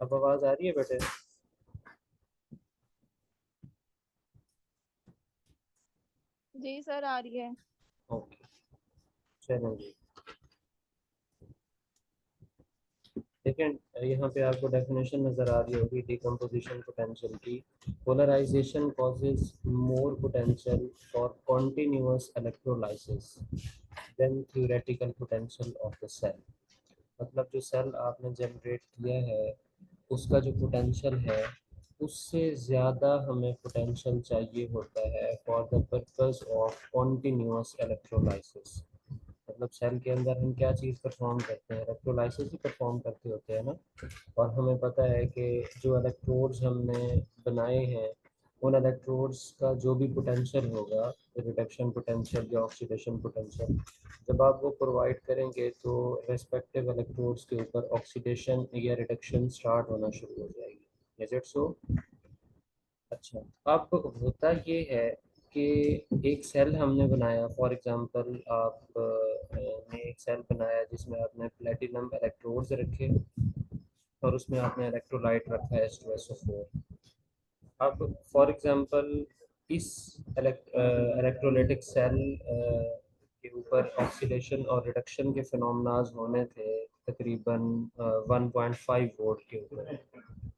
अब आवाज आ रही है बेटे? जी सर, आ रही है। ओके, चलो जी। देखिए यहाँ पे आपको डेफिनेशन नज़र आ रही होगी डिकम्पोजिशन पोटेंशियल की। Polarization causes more potential for continuous electrolysis than theoretical potential of the cell. मतलब जो सेल आपने जनरेट किया है उसका जो पोटेंशियल है उससे ज़्यादा हमें पोटेंशियल चाहिए होता है for the purpose of continuous electrolysis. मतलब सेल के अंदर हम क्या चीज़ परफॉर्म करते हैं, इलेक्ट्रोलाइसिस ही परफॉर्म करते होते हैं ना। और हमें पता है कि जो इलेक्ट्रोड्स हमने बनाए हैं उन इलेक्ट्रोड्स का जो भी पोटेंशियल होगा, रिडक्शन पोटेंशियल या ऑक्सीडेशन पोटेंशियल, जब आप वो प्रोवाइड करेंगे तो रेस्पेक्टिव इलेक्ट्रोड्स के ऊपर ऑक्सीडेशन या रिडक्शन स्टार्ट होना शुरू हो जाएगी। Is it so? अच्छा, अब होता ये है कि एक सेल हमने बनाया, फॉर एग्जांपल आप ने एक सेल बनाया जिसमें आपने प्लेटिनम इलेक्ट्रोड्स रखे और उसमें आपने इलेक्ट्रोलाइट रखा है H2SO4। अब फॉर एग्जांपल इस इलेक्ट्रोलाइटिक सेल के ऊपर ऑक्सीडेशन और रिडक्शन के फिनोमेनाज होने थे तकरीबन 1.5 वोल्ट के ऊपर।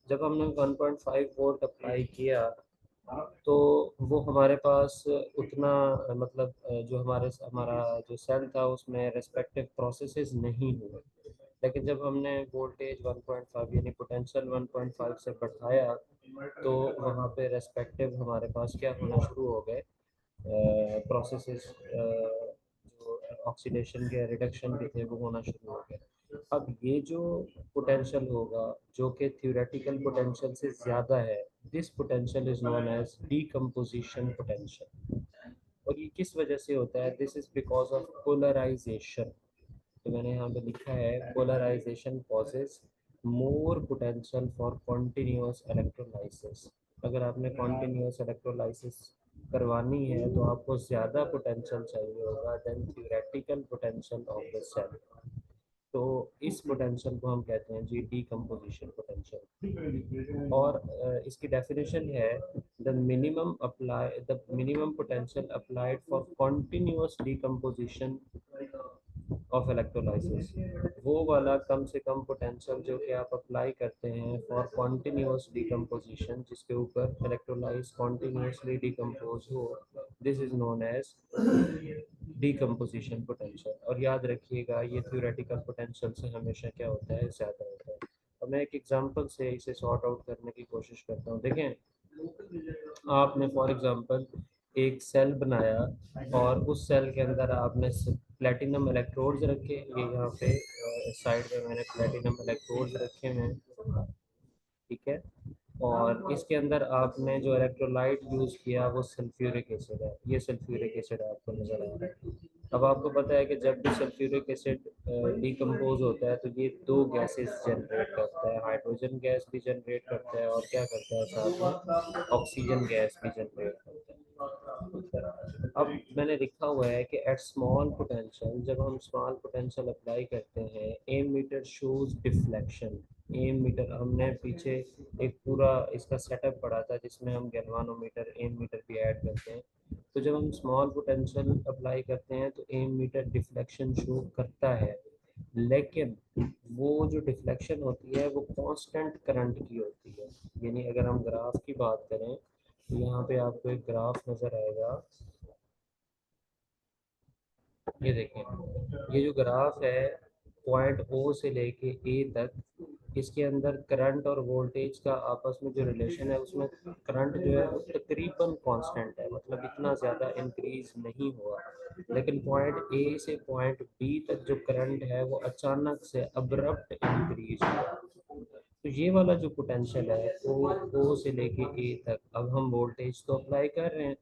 जब हमने 1.5 वोल्ट अप्लाई किया तो वो हमारे पास उतना मतलब जो हमारा जो सेल था उसमें रेस्पेक्टिव प्रोसेसेस नहीं हुए। लेकिन जब हमने वोल्टेज 1.5 यानी पोटेंशियल 1.5 से बढ़ाया तो वहाँ पे रेस्पेक्टिव हमारे पास क्या होना शुरू हो गए, प्रोसेसेस जो ऑक्सीडेशन के रिडक्शन के थे वो होना शुरू हो गए। अब ये जो पोटेंशियल होगा जो कि थ्योरेटिकल पोटेंशियल से ज़्यादा है, this potential is known as decomposition potential. और ये किस वजह से होता है? This is because of polarisation. तो मैंने यहाँ पे लिखा है polarisation causes more potential for continuous electrolysis. अगर आपने कॉन्टिन्यूअस इलेक्ट्रोलाइसिस करवानी है तो आपको ज़्यादा पोटेंशियल चाहिए होगा then theoretical potential of the cell. तो इस पोटेंशियल को हम कहते हैं जी डीकम्पोजिशन पोटेंशियल। और इसकी डेफिनेशन है the minimum potential applied for continuous decomposition of electrolysis. वो वाला कम से कम पोटेंशियल जो कि आप अप्लाई करते हैं फॉर कॉन्टिन्यूअस डिकम्पोजिशन, जिसके ऊपर इलेक्ट्रोलाइज कॉन्टिन्यूअसली डिकम्पोज हो, this is known as decomposition potential. और याद रखिएगा ये थ्योरेटिकल पोटेंशियल से हमेशा क्या होता है, ज़्यादा होता है। अब मैं एक एग्जांपल से इसे सॉर्ट आउट करने की कोशिश करता हूँ। देखें, आपने फॉर एग्जांपल एक सेल बनाया और उस सेल के अंदर आपने प्लेटिनम इलेक्ट्रोड्स रखे। ये यहाँ पे साइड में मैंने प्लेटिनम इलेक्ट्रोड्स रखे हैं, ठीक है। और इसके अंदर आपने जो इलेक्ट्रोलाइट यूज़ किया वो सल्फ्यूरिक एसिड है। ये सल्फ्यूरिक एसिड आपको नज़र आ रहा है। अब आपको पता है कि जब भी सल्फ्यूरिक एसिड डिकम्पोज होता है तो ये दो गैसेस जनरेट करता है, हाइड्रोजन गैस भी जनरेट करता है और क्या करता है साथ में ऑक्सीजन गैस भी जनरेट करता है। अब मैंने लिखा हुआ है कि एट स्मॉल पोटेंशियल, जब हम स्मॉल पोटेंशियल अप्लाई करते हैं, ammeter shows deflection. Ammeter हमने पीछे एक पूरा इसका सेटअप पढ़ा था जिसमें हम गैल्वानोमीटर एम मीटर भी ऐड करते हैं। तो जब हम स्मॉल पोटेंशियल अप्लाई करते हैं तो एम मीटर डिफ्लेक्शन शो करता है, लेकिन वो जो डिफ्लेक्शन होती है वो कांस्टेंट करंट की होती है। यानी अगर हम ग्राफ की बात करें तो यहाँ पे आपको एक ग्राफ नज़र आएगा, ये देखें। ये जो ग्राफ है पॉइंट ओ से लेके ए तक, इसके अंदर करंट और वोल्टेज का आपस में जो रिलेशन है उसमें करंट जो है वो तकरीबन कांस्टेंट है, मतलब इतना ज़्यादा इंक्रीज नहीं हुआ। लेकिन पॉइंट ए से पॉइंट बी तक जो करंट है वो अचानक से अब्रप्ट इंक्रीज हुआ। तो ये वाला जो पोटेंशियल है ओ से लेके ए तक, अब हम वोल्टेज तो अप्लाई कर रहे हैं,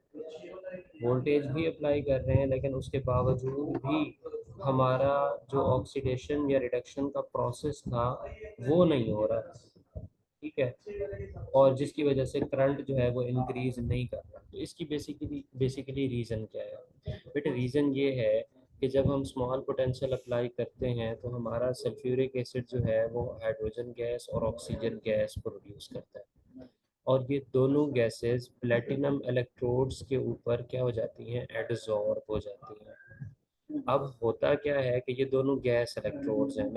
वोल्टेज भी अप्लाई कर रहे हैं, लेकिन उसके बावजूद भी हमारा जो ऑक्सीडेशन या रिडक्शन का प्रोसेस था वो नहीं हो रहा, ठीक है। और जिसकी वजह से करंट जो है वो इंक्रीज नहीं कर रहा। तो इसकी बेसिकली बेसिकली रीज़न क्या है बेटे? रीज़न ये है कि जब हम स्मॉल पोटेंशियल अप्लाई करते हैं तो हमारा सल्फ्यूरिक एसिड जो है वो हाइड्रोजन गैस और ऑक्सीजन गैस प्रोड्यूस करता है, और ये दोनों गैसेस प्लेटिनम इलेक्ट्रोड्स के ऊपर क्या हो जाती हैं, एडजॉर्ब हो जाती हैं। अब होता क्या है कि ये दोनों गैस इलेक्ट्रोड्स हैं,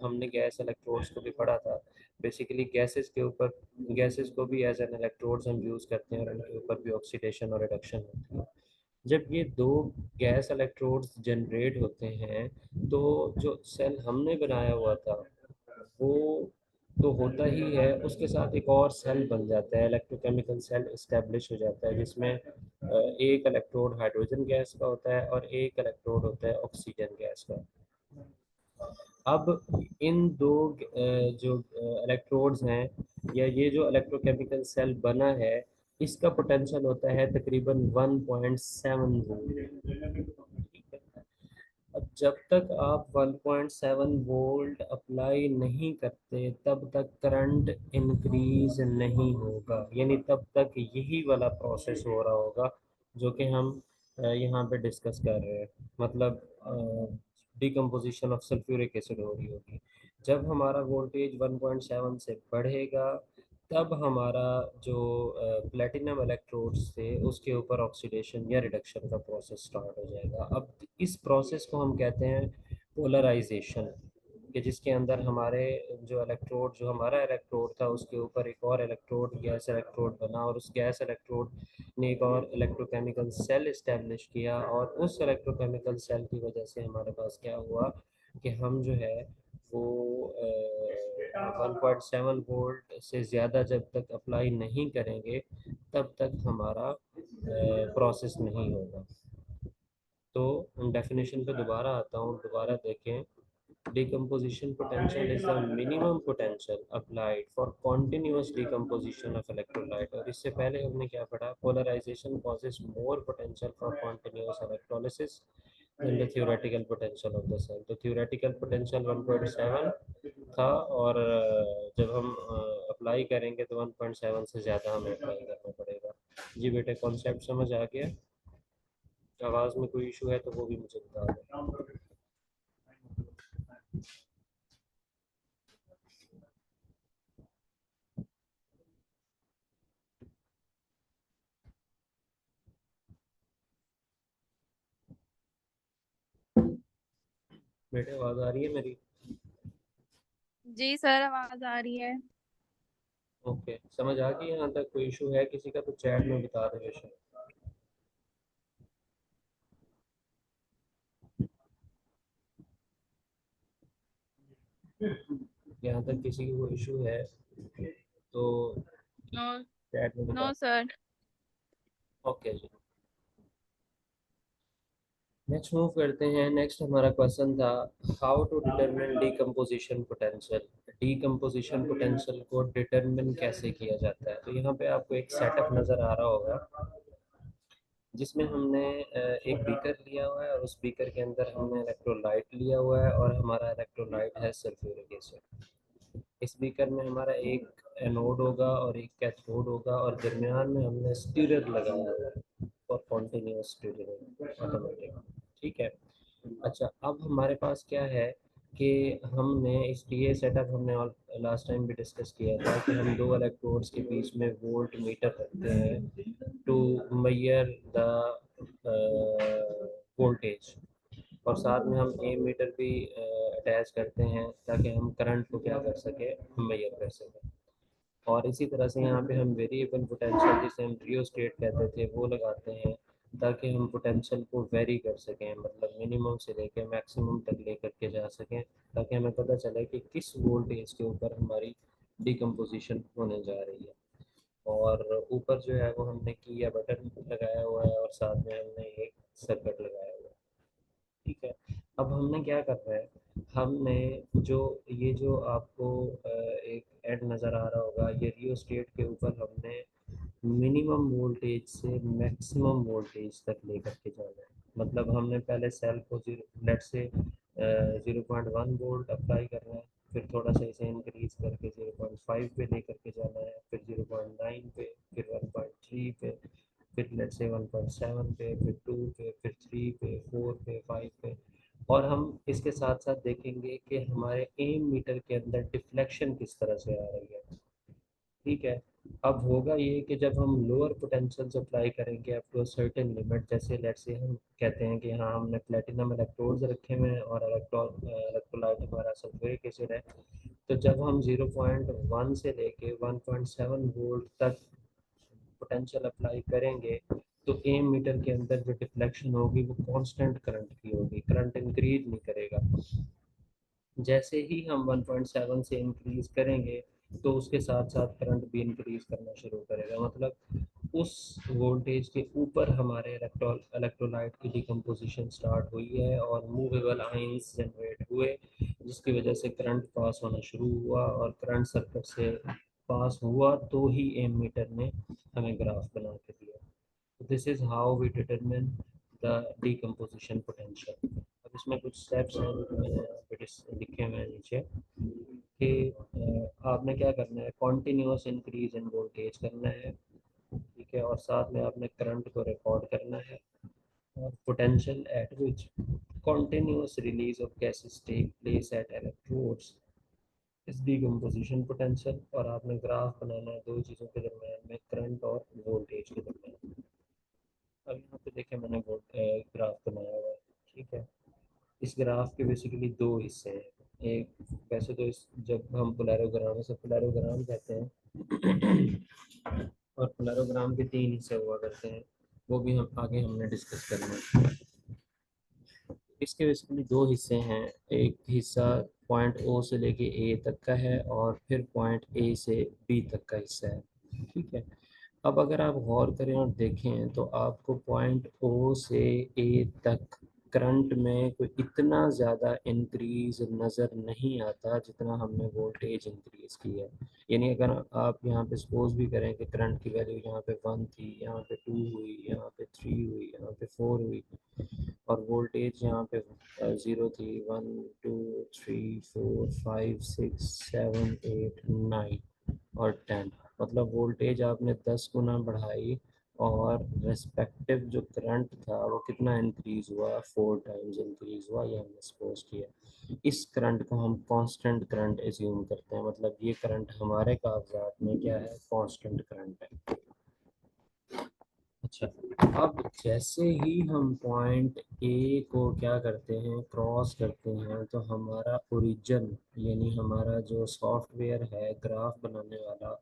हमने गैस इलेक्ट्रोड्स को भी पढ़ा था। बेसिकली गैसेस के ऊपर, गैसेस को भी एज एन इलेक्ट्रोड्स हम यूज़ करते हैं और उनके ऊपर भी ऑक्सीडेशन और रिडक्शन होती है। जब ये दो गैस इलेक्ट्रोड्स जनरेट होते हैं तो जो सेल हमने बनाया हुआ था वो तो होता ही है, उसके साथ एक और सेल बन जाता है, इलेक्ट्रोकेमिकल सेल इस्टेब्लिश हो जाता है, जिसमें एक इलेक्ट्रोड हाइड्रोजन गैस का होता है और एक इलेक्ट्रोड होता है ऑक्सीजन गैस का। अब इन दो जो इलेक्ट्रोड्स हैं या ये जो इलेक्ट्रोकेमिकल सेल बना है, इसका पोटेंशियल होता है तकरीबन 1.7 वोल्ट। अब जब तक आप 1.7 वोल्ट अप्लाई नहीं करते तब तक करंट इंक्रीज नहीं होगा, यानी तब तक यही वाला प्रोसेस हो रहा होगा जो कि हम यहाँ पे डिस्कस कर रहे हैं, मतलब डिकम्पोजिशन ऑफ सल्फ्यूरिक एसिड हो रही होगी। जब हमारा वोल्टेज 1.7 से बढ़ेगा तब हमारा जो प्लेटिनम इलेक्ट्रोड्स थे उसके ऊपर ऑक्सीडेशन या रिडक्शन का प्रोसेस स्टार्ट हो जाएगा। अब इस प्रोसेस को हम कहते हैं पोलराइजेशन, कि जिसके अंदर हमारे जो हमारा इलेक्ट्रोड था उसके ऊपर एक और इलेक्ट्रोड, गैस इलेक्ट्रोड बना, और उस गैस इलेक्ट्रोड ने एक और इलेक्ट्रोकेमिकल सेल इस्टेब्लिश किया, और उस इलेक्ट्रोकेमिकल सेल की वजह से हमारे पास क्या हुआ कि हम जो है वो 1.7 वोल्ट से ज़्यादा जब तक अप्लाई नहीं करेंगे तब तक हमारा प्रोसेस नहीं होगा। तो डेफिनेशन पे दोबारा आता हूँ, दोबारा देखें। decomposition potential is the minimum potential applied for continuous decomposition of electrolyte। और इससे पहले हमने क्या पढ़ा, polarization causes more potential for continuous electrolysis than the theoretical potential of the cell। तो theoretical potential 1.7 था, और जब हम अप्लाई करेंगे तो 1.7 से ज़्यादा हमें अप्लाई करना पड़ेगा। जी बेटे, कॉन्सेप्ट समझ आ गया? आवाज़ में कोई इशू है तो वो भी मुझे बता दो। बेटे आवाज़ आ रही है मेरी? जी सर, आवाज आ रही है। ओके, समझ आ गई यहाँ तक? कोई इशू है किसी का तो चैट में बता दो बेशक। यहाँ तक किसी की कोई इशू है तो नो। चैट में बता नो दो। सर। ओके जी, नेक्स्ट मूव करते हैं। नेक्स्ट हमारा क्वेश्चन था how to determine decomposition potential. Decomposition potential को डिटरमिन कैसे किया जाता है? तो यहाँ पे आपको एक सेटअप नज़र आ रहा होगा जिसमें हमने एक बीकर लिया हुआ है, और उस बीकर के अंदर हमने इलेक्ट्रोलाइट लिया हुआ है, और हमारा इलेक्ट्रोलाइट है सल्फ्यूरिक एसिड। इस बीकर में हमारा एक एनोड होगा और एक कैथोड होगा, और दरमियान में हमने स्टीरर लगाया हुआ है और कॉन्टिन्यूस स्टीरर ऑटोमेटिक। ठीक है। अच्छा, अब हमारे पास क्या है कि हमने इस ये सेटअप हमने लास्ट टाइम भी डिस्कस किया था कि हम दो इलेक्ट्रोड्स के बीच में वोल्ट मीटर रखते हैं टू मेजर द वोल्टेज, और साथ में हम ए मीटर भी अटैच करते हैं ताकि हम करंट को क्या कर सके, मेजर कर सकें। और इसी तरह से यहाँ पे हम वेरिएबल पोटेंशियल, जिसे हम रियोस्टेट कहते थे, वो लगाते हैं ताकि हम पोटेंशियल को वेरी कर सकें, मतलब मिनिमम से लेकर मैक्सिमम तक लेकर के जा सकें, ताकि हमें पता चले कि किस वोल्टेज के ऊपर हमारी डिकम्पोजिशन होने जा रही है। और ऊपर जो है वो हमने की या बटन लगाया हुआ है, और साथ में हमने एक सर्किट लगाया हुआ है। ठीक है। अब हमने क्या करना है, हमने जो ये जो आपको एक ऐड नज़र आ रहा होगा, ये रियोस्टेट के ऊपर हमने मिनिमम वोल्टेज से मैक्सिमम वोल्टेज तक लेकर के जाना है। मतलब हमने पहले सेल को जीरो लेट से 0.1 वोल्ट अप्लाई करना है, फिर थोड़ा सा इसे इंक्रीज करके 0.5 पे लेकर के जाना है, फिर 0.9 पे, फिर 1.3 पे, फिर लेट से 1.7 पे, फिर 2 पे, फिर 3 पे, 4 पे, 5 पे। इसके साथ साथ देखेंगे कि हमारे एम मीटर के अंदर डिफ्लेक्शन किस तरह से आ रही है। ठीक है, अब होगा ये कि जब हम लोअर पोटेंशियल अप्लाई करेंगे up to a certain limit, जैसे लेट्स से हम कहते हैं कि हाँ हमने प्लेटिनम इलेक्ट्रोड्स रखे हुए हैं और इलेक्ट्रोलाइट हमारा सल्फ्यूरिक एसिड है, तो जब हम 0.1 से लेके 1.7 वोल्ट तक पोटेंशियल अप्लाई करेंगे तो एम मीटर के अंदर जो डिफ्लेक्शन होगी वो कांस्टेंट करंट की होगी, करंट इंक्रीज नहीं करेगा। जैसे ही हम 1.7 से इंक्रीज करेंगे तो उसके साथ साथ करंट भी इंक्रीज करना शुरू करेगा, मतलब उस वोल्टेज के ऊपर हमारे इलेक्ट्रोलाइट की डिकम्पोजिशन स्टार्ट हुई है और मूवेबल आयंस जनरेट हुए, जिसकी वजह से करंट पास होना शुरू हुआ और करंट सर्किट से पास हुआ तो ही एम मीटर ने हमें ग्राफ बना के दिया। This is how we determine the decomposition potential. अब इसमें कुछ स्टेप्स हैं जो मैंने यहाँ पे लिखे हुए हैं नीचे कि आपने क्या करना है, कॉन्टिन्यूस इंक्रीज इन वोल्टेज करना है, ठीक है, और साथ में आपने करंट को रिकॉर्ड करना है, और potential at which continuous release of gases take place at electrodes इस डिकम्पोजिशन पोटेंशियल, और आपने ग्राफ बनाना है दो चीज़ों के दरम्यान में, करंट और वोल्टेज के दरम्यान। अब यहाँ पे देखें मैंने ग्राफ बनाया हुआ है, ठीक है। इस ग्राफ के बेसिकली दो हिस्से हैं। एक, वैसे तो इस जब हम पोलैरोग्राम इसे पोलैरोग्राम कहते हैं और पोलैरोग्राम के तीन हिस्से हुआ करते हैं, वो भी हम आगे हमने डिस्कस करना है। इसके बेसिकली दो हिस्से हैं, एक हिस्सा पॉइंट ओ से लेके ए तक का है और फिर पॉइंट ए से बी तक का हिस्सा है, ठीक है। अब अगर आप गौर करें और देखें तो आपको पॉइंट ओ से ए तक करंट में कोई इतना ज़्यादा इंक्रीज नज़र नहीं आता जितना हमने वोल्टेज इंक्रीज की है। यानी अगर आप यहाँ पे सपोज भी करें कि करंट की वैल्यू यहाँ पे 1 थी, यहाँ पे 2 हुई, यहाँ पे 3 हुई, यहाँ पे 4 हुई, और वोल्टेज यहाँ पे 0 थी, 1 2 3 4 5 6 7 8 9 और 10, मतलब वोल्टेज आपने 10 गुना बढ़ाई और रेस्पेक्टिव जो करंट था वो कितना इंक्रीज हुआ, 4 टाइम्स इंक्रीज हुआ, ये हमने सपोज किया। इस करंट को हम कांस्टेंट करंट एज्यूम करते हैं, मतलब ये करंट हमारे कागजात में क्या है, कांस्टेंट करंट है। अच्छा, अब जैसे ही हम पॉइंट ए को क्या करते हैं, क्रॉस करते हैं, तो हमारा ओरिजिन यानी हमारा जो सॉफ्टवेयर है ग्राफ बनाने वाला,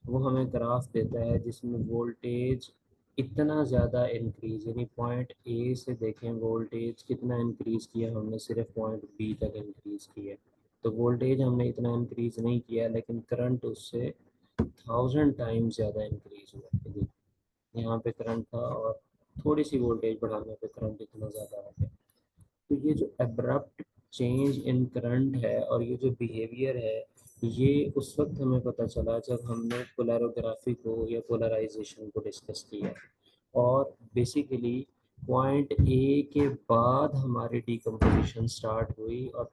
वो हमें ग्राफ देता है जिसमें वोल्टेज इतना ज़्यादा इंक्रीज, यानी पॉइंट ए से देखें वोल्टेज कितना इंक्रीज किया हमने, सिर्फ पॉइंट बी तक इंक्रीज किया, तो वोल्टेज हमने इतना इंक्रीज नहीं किया लेकिन करंट उससे 1000 टाइम्स ज़्यादा इंक्रीज हुआ। यहाँ पे करंट था और थोड़ी सी वोल्टेज बढ़ाने पे करंट इतना ज़्यादा आ गया। तो ये जो अब्रप्ट चेंज इन करंट है और ये जो बिहेवियर है, ये उस वक्त हमें पता चला जब हमने पोलैरोग्राफी को या पोलराइजेशन को डिस्कस किया, और बेसिकली पॉइंट ए के बाद हमारी डिकम्पोजिशन स्टार्ट हुई, और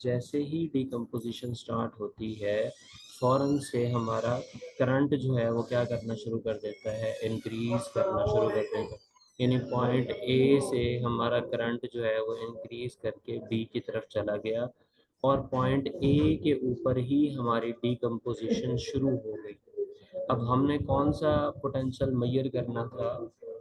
जैसे ही डिकम्पोजिशन स्टार्ट होती है फ़ौरन से हमारा करंट जो है वो क्या करना शुरू कर देता है, इंक्रीज करना शुरू कर देता है। यानी पॉइंट ए से हमारा करंट जो है वो इंक्रीज करके बी की तरफ चला गया और पॉइंट ए के ऊपर ही हमारी डिकम्पोजिशन शुरू हो गई। अब हमने कौन सा पोटेंशियल मेजर करना था,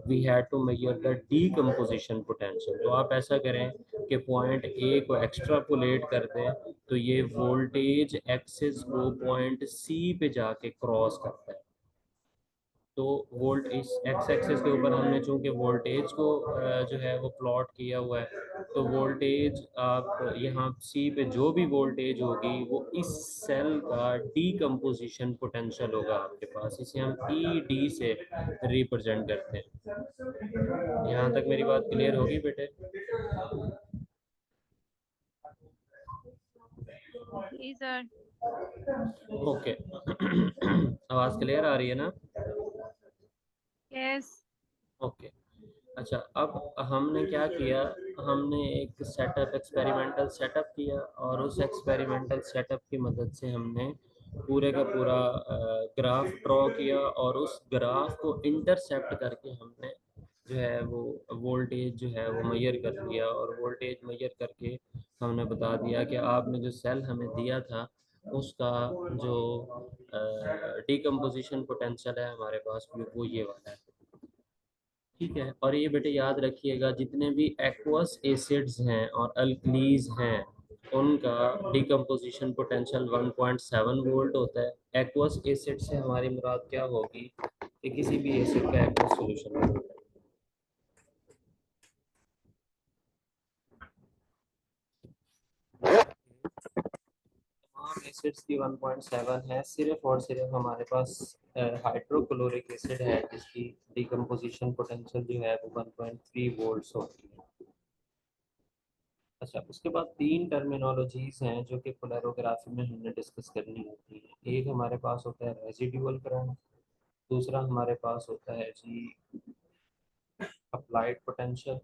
we had to measure the decomposition potential. तो आप ऐसा करें कि पॉइंट ए को एक्स्ट्रापोलेट कर दें तो ये वोल्टेज एक्सिस को पॉइंट सी पे जाके क्रॉस करता है। तो वोल्ट इस एक्स एक्सिस के ऊपर हमने चूंकि वोल्टेज को जो है वो प्लॉट किया हुआ है, तो वोल्टेज आप यहाँ सी पे जो भी वोल्टेज होगी वो इस सेल का डीकम्पोजिशन पोटेंशियल होगा आपके पास, इसे हम ई डी से रिप्रेजेंट करते हैं। यहाँ तक मेरी बात क्लियर होगी बेटे? जी सर। ओके। आवाज़ क्लियर आ रही है ना? यस। ओके। अच्छा, अब हमने क्या किया, हमने एक सेटअप एक्सपेरिमेंटल सेटअप किया और उस एक्सपेरिमेंटल सेटअप की मदद से हमने पूरे का पूरा ग्राफ ड्रॉ किया और उस ग्राफ को इंटरसेप्ट करके हमने जो है वो वोल्टेज जो है वो मेजर कर लिया, और वोल्टेज मेजर करके हमने बता दिया कि आपने जो सेल हमें दिया था उसका जो डीकम्पोजिशन पोटेंशियल है हमारे पास वो ये वाला है। ठीक है, और ये बेटे याद रखिएगा, जितने भी एक्वस एसिड्स हैं और अल्कलीज हैं उनका डीकम्पोजिशन पोटेंशियल 1.7 वोल्ट होता है। एक्वस एसिड से हमारी मुराद क्या होगी कि किसी भी एसिड का एक्वस सॉल्यूशन होता है। तमाम एसिड्स की 1.7 है, सिर्फ और सिर्फ हमारे पास हाइड्रोक्लोरिक एसिड है जिसकी डीकम्पोजिशन पोटेंशियल जो है वो 1.3 वोल्ट्स होती है। अच्छा, उसके बाद तीन टर्मिनोलॉजीज हैं जो कि पोलैरोग्राफी में हमने डिस्कस करनी होती है। एक हमारे पास होता है रेजिडुअल करंट, दूसरा हमारे पास होता है जी अप्लाइड पोटेंशियल,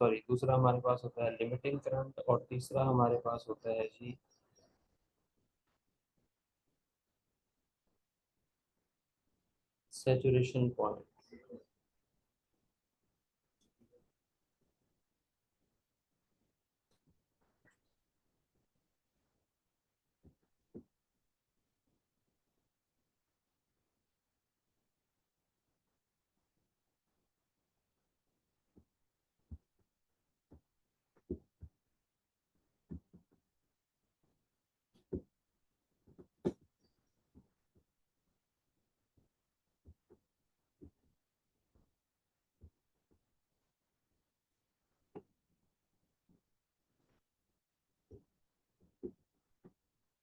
सॉरी दूसरा हमारे पास होता है लिमिटिंग करंट, और तीसरा हमारे पास होता है जी सैचुरेशन पॉइंट।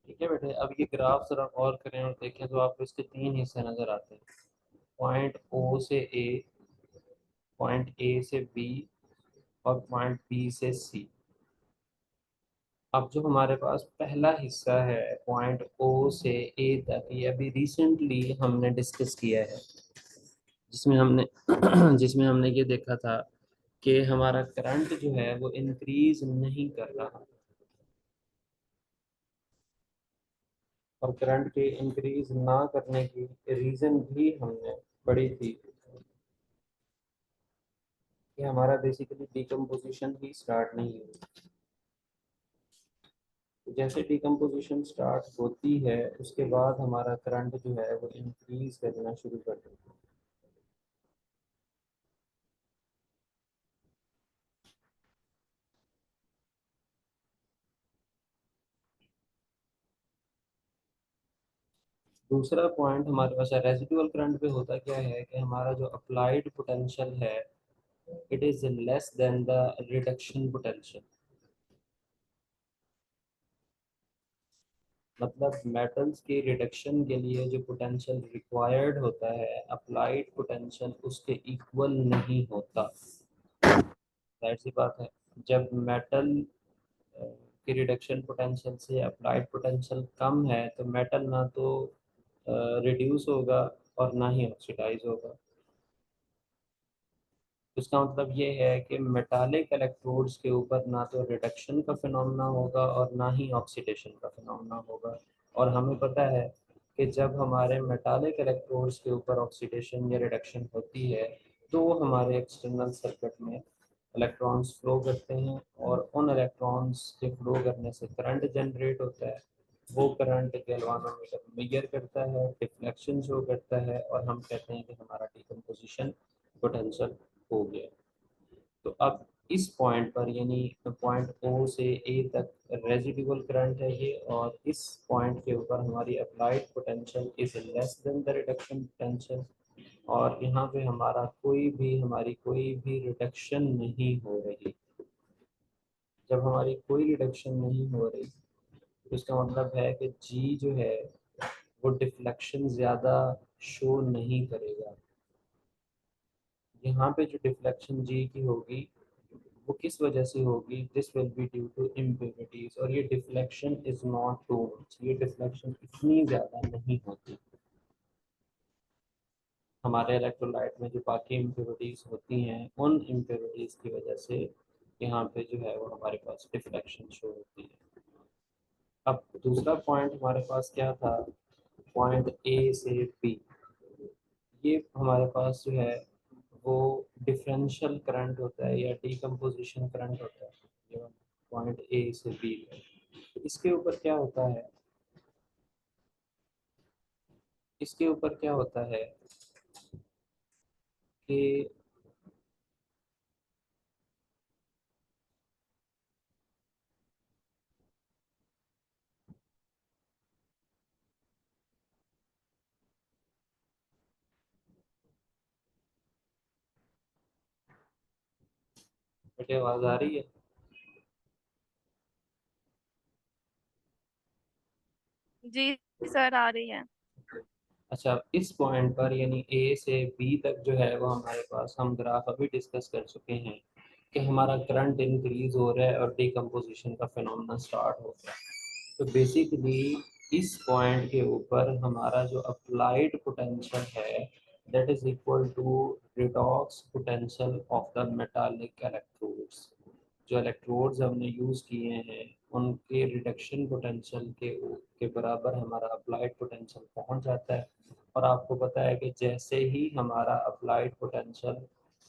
ठीक है बेटे, अब ये ग्राफ जरा गौर करें और देखें तो आपको इसके तीन हिस्से नजर आते हैं, पॉइंट ओ से ए, पॉइंट ए से बी, और पॉइंट बी से सी। अब जो हमारे पास पहला हिस्सा है पॉइंट ओ से ए तक, ये अभी रिसेंटली हमने डिस्कस किया है, जिसमें हमने जिसमें हमने ये देखा था कि हमारा करंट जो है वो इंक्रीज नहीं कर रहा, और करंट के इंक्रीज ना करने की रीज़न भी हमने पढ़ी थी कि हमारा बेसिकली डिकम्पोजिशन ही स्टार्ट नहीं हुई। तो जैसे डिकम्पोजिशन स्टार्ट होती है उसके बाद हमारा करंट जो है वो इंक्रीज करना शुरू कर देता है। दूसरा पॉइंट हमारे पास रेजिडुअल करंट पे होता क्या है कि हमारा जो अप्लाइड पोटेंशियल है it is less than the reduction potential. मतलब मेटल्स की रिडक्शन के लिए जो पोटेंशियल रिक्वायर्ड होता है अप्लाइड पोटेंशियल उसके इक्वल नहीं होता। जाहिर सी बात है, जब मेटल की रिडक्शन पोटेंशियल से अप्लाइड पोटेंशियल कम है तो मेटल ना तो रिड्यूस होगा और ना ही ऑक्सीडाइज होगा। इसका मतलब ये है कि मेटालिक इलेक्ट्रोड्स के ऊपर ना तो रिडक्शन का फिनोमेना होगा और ना ही ऑक्सीडेशन का फिनोमेना होगा। और हमें पता है कि जब हमारे मेटालिक इलेक्ट्रोड्स के ऊपर ऑक्सीडेशन या रिडक्शन होती है तो हमारे एक्सटर्नल सर्किट में इलेक्ट्रॉन्स फ्लो करते हैं, और उन इलेक्ट्रॉन्स के फ्लो करने से करंट जनरेट होता है। वो करंट गैल्वानोमीटर मेजर करता है, डिफ्लेक्शन शो करता है, और हम कहते हैं कि हमारा डिकम्पोजिशन पोटेंशियल हो गया। तो अब इस पॉइंट पर यानी पॉइंट ओ से ए तक रेजिडुअल करंट है ये, और इस पॉइंट के ऊपर हमारी applied potential is less than the reduction potential, और यहाँ पे हमारी कोई भी रिडक्शन नहीं हो रही। जब हमारी कोई रिडक्शन नहीं हो रही तो इसका मतलब है कि जी जो है वो डिफ्लेक्शन ज़्यादा शो नहीं करेगा। यहाँ पे जो डिफ्लेक्शन जी की होगी वो किस वजह से होगी, this will be due to impurities, और ये deflection is not too much, ये डिफ्लेक्शन इतनी ज़्यादा नहीं होती। हमारे इलेक्ट्रोलाइट में जो बाकी इम्प्योरिटीज होती हैं उन इम्प्योरिटीज की वजह से यहाँ पे जो है वो हमारे पास डिफ्लेक्शन शो होती है। अब दूसरा पॉइंट हमारे पास क्या था, पॉइंट ए से बी। ये हमारे पास जो है वो डिफरेंशियल करंट होता है या डीकम्पोजिशन करंट होता है, जो पॉइंट ए से बी है। इसके ऊपर क्या होता है, इसके ऊपर क्या होता है कि बेटे आवाज आ रही है? जी सर आ रही है। अच्छा, इस पॉइंट पर यानी ए से बी तक जो है वो हमारे पास, हम ग्राफ अभी डिस्कस कर चुके हैं कि हमारा करंट इंक्रीज हो रहा है और डिकम्पोजिशन का फिनोमेना स्टार्ट हो गया। तो बेसिकली इस पॉइंट के ऊपर हमारा जो अप्लाइड पोटेंशियल है that is equal to redox potential of the metallic electrodes. जो इलेक्ट्रोड्स हमने यूज़ किए हैं उनके रिडक्शन पोटेंशियल के बराबर हमारा अप्लाइड पोटेंशियल पहुंच जाता है। और आपको पता है कि जैसे ही हमारा applied potential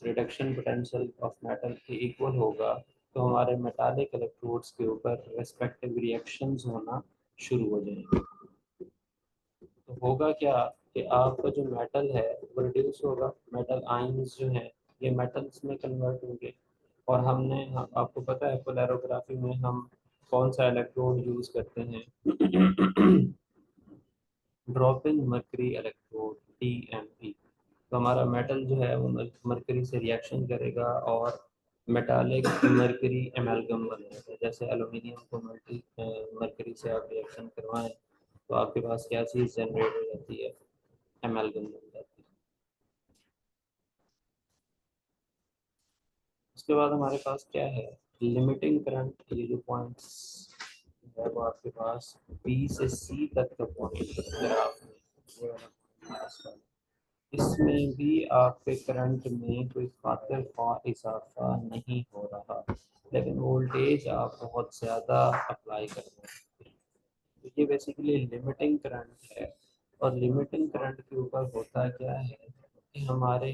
reduction potential of metal के इक्वल होगा तो हमारे मेटालिक इलेक्ट्रोड्स के ऊपर रेस्पेक्टिव रिएक्शंस होना शुरू हो जाएंगे। तो होगा क्या कि आपका जो मेटल है वो रिड्यूस होगा, मेटल आयंस जो हैं ये मेटल्स में कन्वर्ट होंगे। और आपको पता है पोलैरोग्राफी में हम कौन सा इलेक्ट्रोड यूज करते हैं? Drop in mercury electrode, DME। तो हमारा मेटल जो है वो मर्करी से रिएक्शन करेगा और मेटालिक मर्करी एमेल्गम बनेगा। जैसे एल्यूमिनियम को मर्करी से आप रिएक्शन करवाएं तो आपके पास क्या चीज़ जनरेट हो जाती है, एमेल्गम बन जाती है। उसके बाद हमारे पास क्या है, लिमिटिंग करंट। ये जो पॉइंट्स है वो आपके पास बी से सी तक का पॉइंट ग्राफ में, ये वाला point है। इसमें भी आपके करंट में कोई खातिर ख्वाह इजाफा नहीं हो रहा, लेकिन वोल्टेज आप बहुत ज़्यादा अप्लाई कर रहे हैं। तो ये बेसिकली लिमिटिंग करंट है। और लिमिटिंग करंट के ऊपर होता क्या है कि हमारे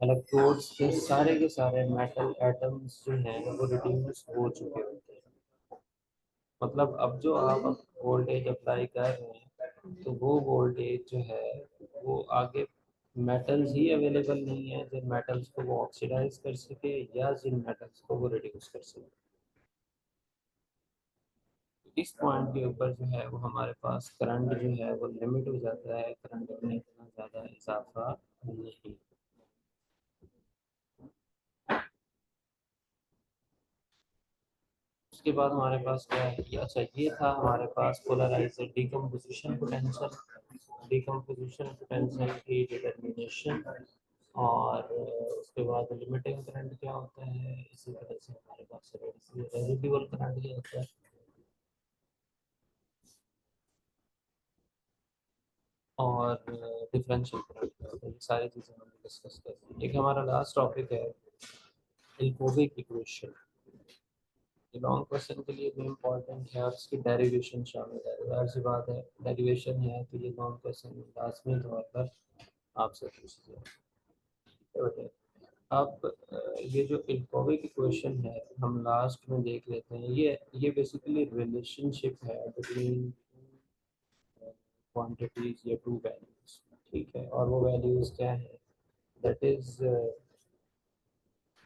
इलेक्ट्रोड्स के सारे मेटल एटम्स जो हैं वो रिड्यूस हो चुके होते हैं। मतलब अब जो आप वोल्टेज अप्लाई कर रहे हैं तो वो वोल्टेज जो है वो आगे मेटल्स ही अवेलेबल नहीं है जिन मेटल्स को वो ऑक्सीडाइज कर सके या जिन मेटल्स को वो रिड्यूस कर सके। इस पॉइंट के ऊपर जो है वो हमारे पास करंट जो है वो लिमिट हो जाता है, करंट में इतना ज़्यादा इजाफा नहीं। उसके बाद हमारे पास क्या है, अच्छा ये था हमारे पास polariser decomposition potential, decomposition potential की डिटर्मिनेशन। और उसके बाद लिमिटिंग करंट क्या होता है, इसी तरह से हमारे पास रेजिडुअल करंट क्या होता है और डिफरेंशियल करंट क्या होता है। ये सारी चीज़ें हम डिस्कस करते हैं। एक हमारा लास्ट टॉपिक है इल्कोविक इक्वेशन। ये लॉन्ग क्वेश्चन के लिए भी इम्पोर्टेंट है और इसकी डेरिवेशन शामिल है। जाहिर सी बात है डेरिवेशन है तो ये लॉन्ग क्वेश्चन लाजमी तौर पर आपसे पूछ लिया। बेटे अब ये जो इल्कोविक इक्वेशन है हम लास्ट में देख लेते हैं। ये बेसिकली रिलेशनशिप है बिटवीन क्वांटिटीज या टू वैल्यूज। ठीक है, और वो वैल्यूज क्या है, दैट इज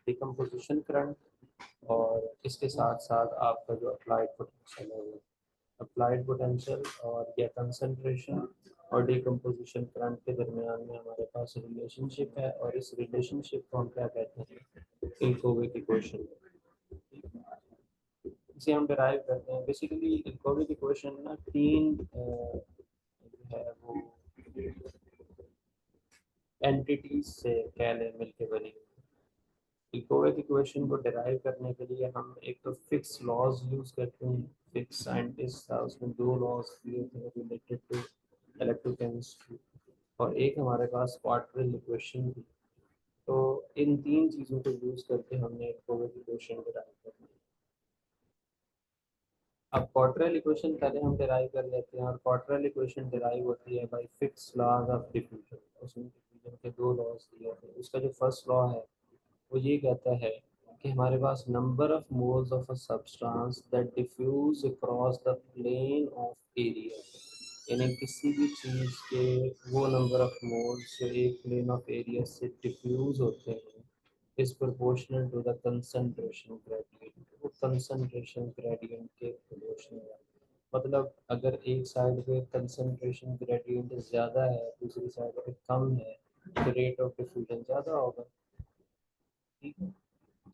डिकम्पोजिशन करंट और इसके साथ साथ आपका जो अप्लाइड पोटेंशियल है वो अप्लाइड पोटेंशियल और या कंसंट्रेशन और डिकम्पोजिशन करंट के दरमियान में हमारे पास रिलेशनशिप है। और इस रिलेशनशिप को हम क्या कहते हैं, इल्कोविक इक्वेशन। इसे हम डिराइव करते हैं बेसिकली। इल्कोविक इक्वेशन ना तीन जो है वो एंटिटीज से कह लें मिलके बनी। इकोवेक इक्वेशन को डिराइव करने के लिए हम एक तो फिक्स लॉज यूज करते हैं। फिक्स साइंटिस्ट था, उसमें दो लॉज दिए थे रिलेटेड टू इलेक्ट्रोकेमिस्ट्री, और एक हमारे पास क्वाड्रेटिक इक्वेशन थी। तो इन तीन चीज़ों को यूज करके हमने इकोवेक इक्वेशन डिराइव करना है। अब क्वाड्रेल इक्वेशन पहले हम डिराइव कर लेते हैं, और क्वाड्रेल इक्वेशन डिराइव होती है by Fick's laws of diffusion. उसमें डिफ्यूजन के दो लॉज दिए थे। उसका जो फर्स्ट लॉ है वो ये कहता है कि हमारे पास number of moles of a substance that diffuse across the plane of area, यानी किसी भी चीज़ के वो नंबर ऑफ मोल्स जो एक प्लेन ऑफ एरिया से डिफ्यूज होते हैं is proportional to the concentration gradient। वो concentration gradient के proportional है। मतलब अगर एक साइड पे concentration gradient ज़्यादा है, दूसरी साइड पे कम है, तो rate of diffusion ज़्यादा होगा। ठीक है,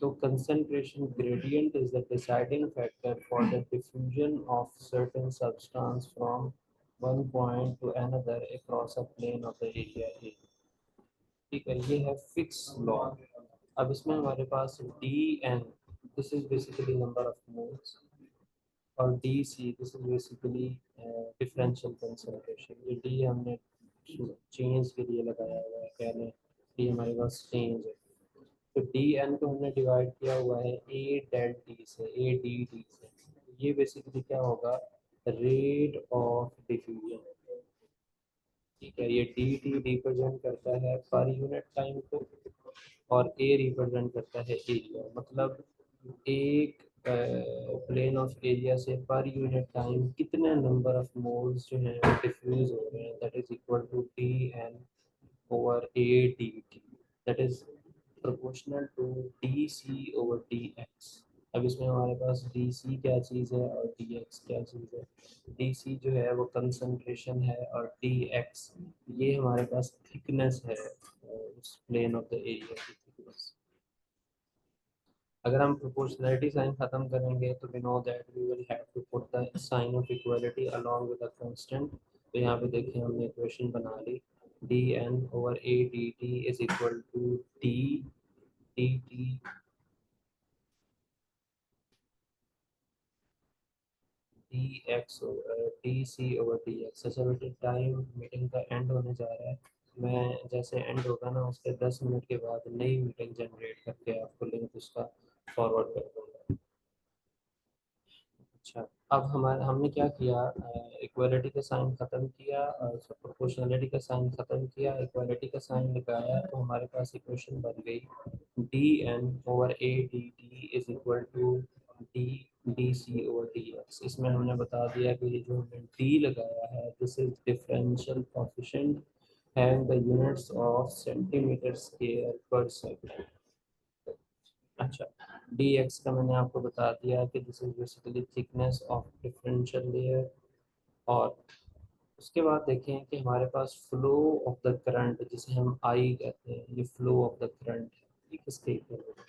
तो concentration gradient is the deciding factor for the diffusion of certain substance from one point to another across a plane of the area A। ठीक है, ये है फिक्स लॉ। अब इसमें हमारे पास D N, this is basically number of moles, और D C, this is basically differential concentration. ये डी हमने चेंज के लिए लगाया हुआ है, कह लें डी हमारे पास चेंज है। तो डी एन को हमने डिवाइड किया हुआ है ए डेल टी से, ए डी टी से। ये बेसिकली क्या होगा, रेट ऑफ डिफ्यूजन। ठीक है, ये डी टी रिप्रेजेंट करता है पर यूनिट टाइम को, और ए रिप्रेजेंट करता है एरिया। मतलब एक प्लेन ऑफ एरिया से पर यूनिट टाइम कितने नंबर ऑफ मोल्स जो हैं वो डिफ्यूज हो रहे हैं, that is equal to D N over A D T, that is proportional to D C over D X. अब इसमें हमारे पास डी सी क्या चीज़ है और डी एक्स क्या चीज़ है। डी सी जो है वो कंसंट्रेशन है, और डी एक्स ये हमारे पास थिकनेस है, उस प्लेन ऑफ द एरिया की थिकनेस। अगर हम प्रोपोर्शनैलिटी साइन खत्म करेंगे तो we know that we will have to put the sign of equality along with the constant. तो यहाँ पे देखिए हमने इक्वेशन बना ली, D N over A D T is equal to D D T D X D C over D X. अच्छा बेटे, time meeting का एंड होने जा रहा है। मैं जैसे एंड होगा ना उसके 10 मिनट के बाद नई मीटिंग जनरेट करके आपको लिंक उसका फॉरवर्ड कर दूँगा। अच्छा, अब हमारा हमने क्या किया, इक्वालिटी का साइन ख़त्म किया, प्रोपोर्शनलिटी का साइन ख़त्म किया, इक्वालिटी का साइन लगाया, तो हमारे पास इक्वेशन बन गई D N over A D T is equal to D D C over D X. इसमें हमने बता दिया कि ये जो हमने डी लगाया है this is differential coefficient and the units of centimetre square पर सेकंड। अच्छा, डी एक्स का मैंने आपको बता दिया कि this is basically thickness of differential layer. और उसके बाद देखें कि हमारे पास फ्लो ऑफ द करंट, जिसे हम आई कहते हैं, ये फ्लो ऑफ द करंट है, ये किसके इक्वल है,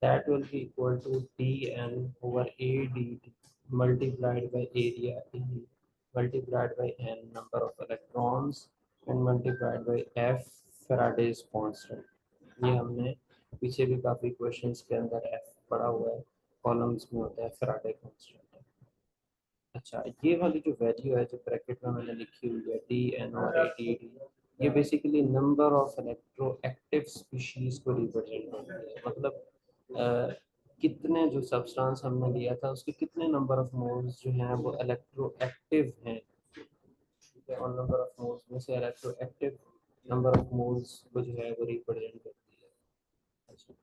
that will be equal to D N over A D T multiplied by area E multiplied by N number of electrons and multiplied by F Faraday's constant. ये हमने पीछे भी काफ़ी questions के अंदर एफ पढ़ा हुआ है, कॉलम्स में होता है फैराडे कांस्टेंट। अच्छा, ये वाली जो वैल्यू है जो ब्रैकेट में मैंने लिखी हुई है डी एन और ए डी डी, ये basically number of electroactive species को रिप्रेजेंट करती है। मतलब अ, कितने जो सब्सटेंस हमने लिया था उसके कितने नंबर ऑफ मोल्स जो हैं वो इलेक्ट्रोएक्टिव हैं। ठीक है, और नंबर ऑफ मोल्स में से इलेक्ट्रोएक्टिव नंबर ऑफ मोल्स को जो है वो रिप्रेजेंट करती है। अच्छा,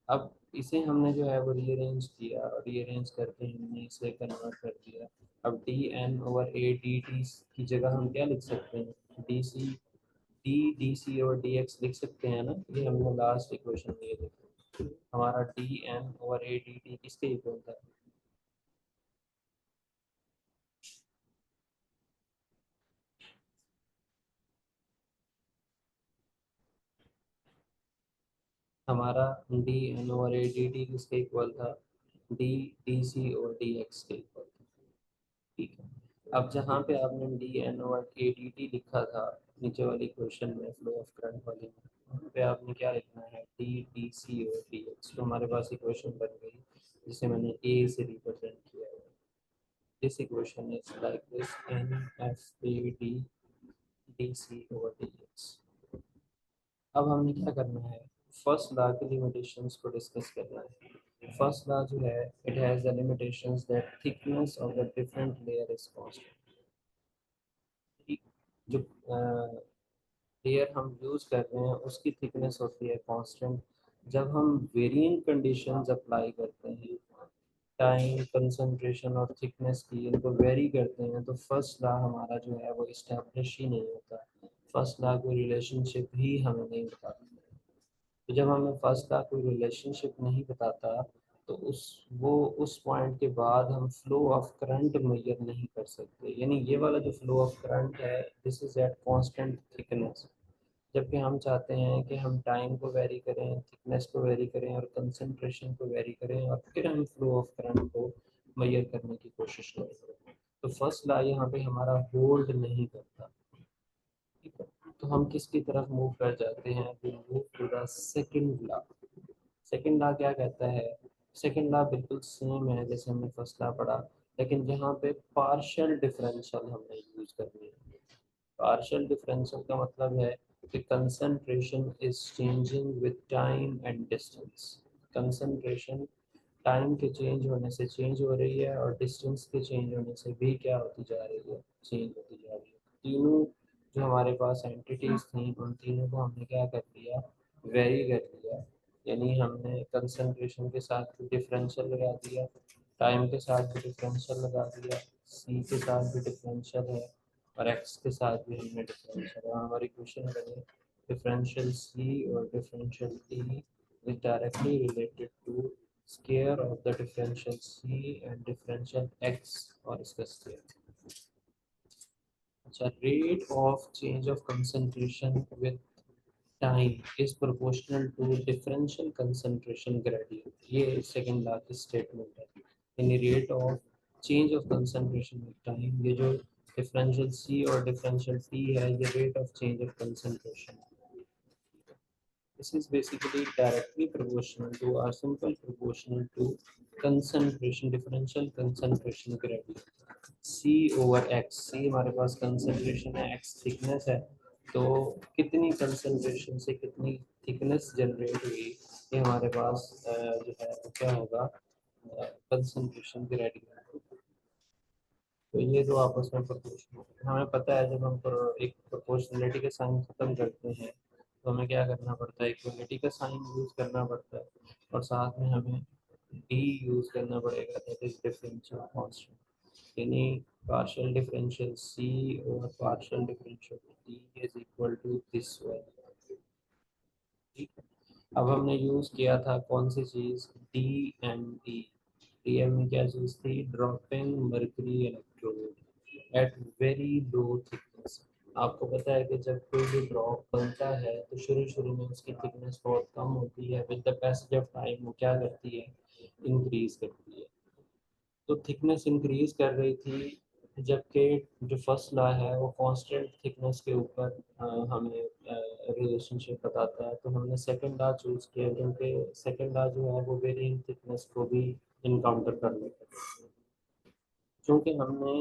अब इसे हमने जो है वो रीअरेंज किया, और रीअरेंज करके हमने इसे कन्वर्ट कर दिया। अब D N over A D T की जगह हम क्या लिख सकते हैं, डी सी डी सी और डी एक्स लिख सकते हैं ना। ये हमने लास्ट इक्वेशन में ये देखा, हमारा D N over A D T किसके इक्वल था, हमारा D N over A D T किसके इक्वल था, डी डी सी और डी एक्स के इक्वल था। ठीक है, अब जहाँ पे आपने D N over A D T लिखा था नीचे वाली क्वेश्चन में, फ्लो ऑफ करंट वाली में, वहाँ पे आपने क्या लिखना है, डी डी सी और डी एक्स। तो हमारे पास इक्वेशन बन गई जिसे मैंने ए से रिप्रेजेंट किया है। This equation is like this, N F A D D C over D X. अब हमने क्या करना है, फर्स्ट लॉ की लिमिटेशंस को डिस्कस करना है। फर्स्ट लॉ जो है, it has the limitations that thickness of the different layer is constant. जो लेयर हम यूज कर रहे हैं उसकी थिकनेस होती है कांस्टेंट। जब हम वेरिएंट कंडीशंस अप्लाई करते हैं, टाइम, कंसंट्रेशन और थिकनेस की इनको वेरी करते हैं, तो फर्स्ट लॉ हमारा जो है वो इस्टेब्लिश ही नहीं होता। फर्स्ट लॉ कोई रिलेशनशिप ही हमें नहीं बताता। तो जब हमें फर्स्ट लॉ कोई रिलेशनशिप नहीं बताता, तो उस पॉइंट के बाद हम फ्लो ऑफ करंट मेजर नहीं कर सकते। यानी ये वाला जो फ्लो ऑफ करंट है, this is at constant thickness. जबकि हम चाहते हैं कि हम टाइम को वेरी करें, थिकनेस को वेरी करें और कंसंट्रेशन को वेरी करें, और फिर हम फ्लो ऑफ करंट को मेजर करने की कोशिश करें। तो फर्स्ट लॉ यहाँ पे हमारा होल्ड नहीं करता। ठीक है, तो हम किसकी तरफ मूव कर जाते हैं? We move to the second law. Second law क्या कहता है? सेकंड लॉ बिल्कुल सेम है जैसे हमने फर्स्ट लॉ पढ़ा, लेकिन यहाँ पे पार्शियल डिफरेंशियल हमने यूज करनी है। पार्शियल डिफरेंशियल का मतलब है कि concentration is changing with time and distance. Concentration time के चेंज होने से चेंज हो रही है, और डिस्टेंस के चेंज होने से भी क्या होती जा रही है? चेंज होती जा रही है। तीनों जो हमारे पास एंटिटीज थी, उन तीनों को हमने क्या कर दिया? वेरी कर दिया। यानी हमने कंसंट्रेशन के साथ डिफरेंशियल लगा दिया, टाइम के साथ भी डिफरेंशियल लगा दिया, सी के साथ भी डिफरेंशियल है, और एक्स के साथ भी हमने डिफरेंशियल। और हमारी क्वेश्चन बने डिफरेंशियल सी और differential D is directly related to square of the differential c and differential x, और इसका square। अच्छा, rate of change of concentration with time is proportional to differential concentration gradient। ये second law की statement है। यानी rate of change of concentration with time, ये जो differential C और डिफरेंशियल टी है, ये rate of change of concentration. This is basically directly proportional to or simple proportional to concentration, differential concentration gradient C over X। C हमारे पास concentration है, X thickness है, तो कितनी concentration से कितनी thickness generate हुई, ये हमारे पास जो है वो क्या होगा? concentration gradient। तो ये दो आपस में प्रोपोर्शनल, हमें पता है जब हम एक प्रोपोर्शनलिटी के साइन खत्म करते हैं, तो हमें क्या करना पड़ता है? इक्वलिटी का साइन यूज करना पड़ता है, और साथ में हमें डी यूज करना पड़ेगा, दैट इज डिफरेंशियल कांस्टेंट। यानी पार्शियल डिफरेंशियल सी और partial differential D is equal to this value. ठीक है, अब हमने यूज किया था कौन सी चीज? D M D. D M में क्या चीज थी? Dropping mercury electrode at very low thickness. आपको पता है कि जब कोई भी ड्रॉप बनता है, तो शुरू शुरू में उसकी थिकनेस बहुत कम होती है, with the passage of time वो क्या करती है? इंक्रीज करती है। तो थिकनेस इंक्रीज कर रही थी, जबकि जो फर्स्ट लॉ है वो कांस्टेंट थिकनेस के ऊपर हमें रिलेशनशिप बताता है। तो हमने सेकंड लॉ चूज किया, क्योंकि सेकंड लॉ जो है वो वेरिएंट थिकनेस को भी इनकाउंटर कर लेता है। क्योंकि हमने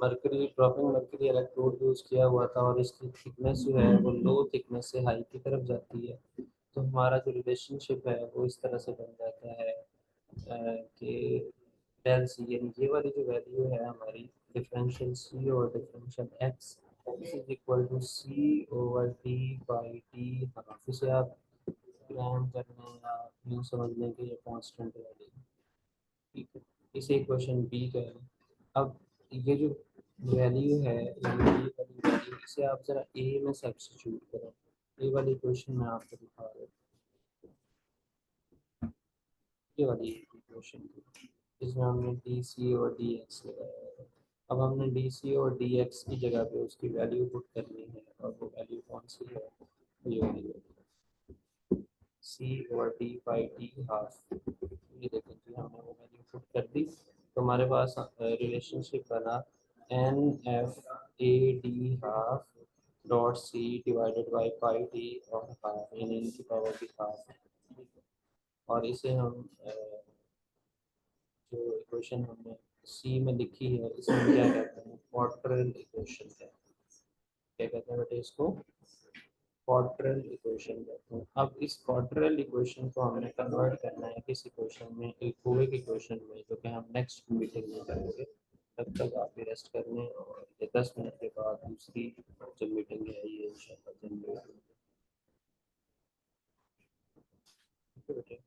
mercury dropping mercury electrode use किया हुआ था, और इसकी थिकनेस जो है वो लो थिकनेस से हाई की तरफ जाती है, तो हमारा जो रिलेशनशिप है वो इस तरह से बन जाता है कि डेल सी, यानी ये वाली जो वैल्यू है हमारी डिफरेंशियल सी और differential X is equal to C over D by D half. इसे आप ग्राम करने या यूँ समझ लें कि ये कांस्टेंट वैल्यू। ठीक है, इसे क्वेश्चन बी का है। अब ये जो वैल्यू है, ये वाली वैल्यू, इसे आप जरा ए में सब्स्टिट्यूट करें। ये वाली क्वेश्चन मैं आपको दिखा रहा हूँ, ये वाली क्वेश्चन जिसमें हमने डी सी और डी एक्स लगाया है। अब हमने डी सी और डी एक्स की जगह पे उसकी वैल्यू पुट करनी है, और वो वैल्यू कौन सी है? ये वाली वैल्यू सी और डी बाई डी हाफ। ये देखें जी, हमने वो वैल्यू पुट कर दी, तो हमारे पास रिलेशनशिप बना N F A D half dot C divided by pi D और हाफ, यानी इनकी पावर भी हाफ। और इसे हम जो इक्वेशन हमने सी में लिखी है, इसे हम क्या कहते हैं? क्वाड्रेंट इक्वेशन है। क्या कहते हैं बेटे इसको? क्वाड्रल इक्वेशन कहते हैं। अब इस क्वाड्रल इक्वेशन को हमने कन्वर्ट करना है किस इक्वेशन में, एक क्यूबिक इक्वेशन में, जो कि हम नेक्स्ट मीटिंग में करेंगे। तब तक आप भी रेस्ट कर लें और ये 10 मिनट के बाद दूसरी जो मीटिंग है ये इंशाल्लाह जनरेट होगी। ठीक है बेटे।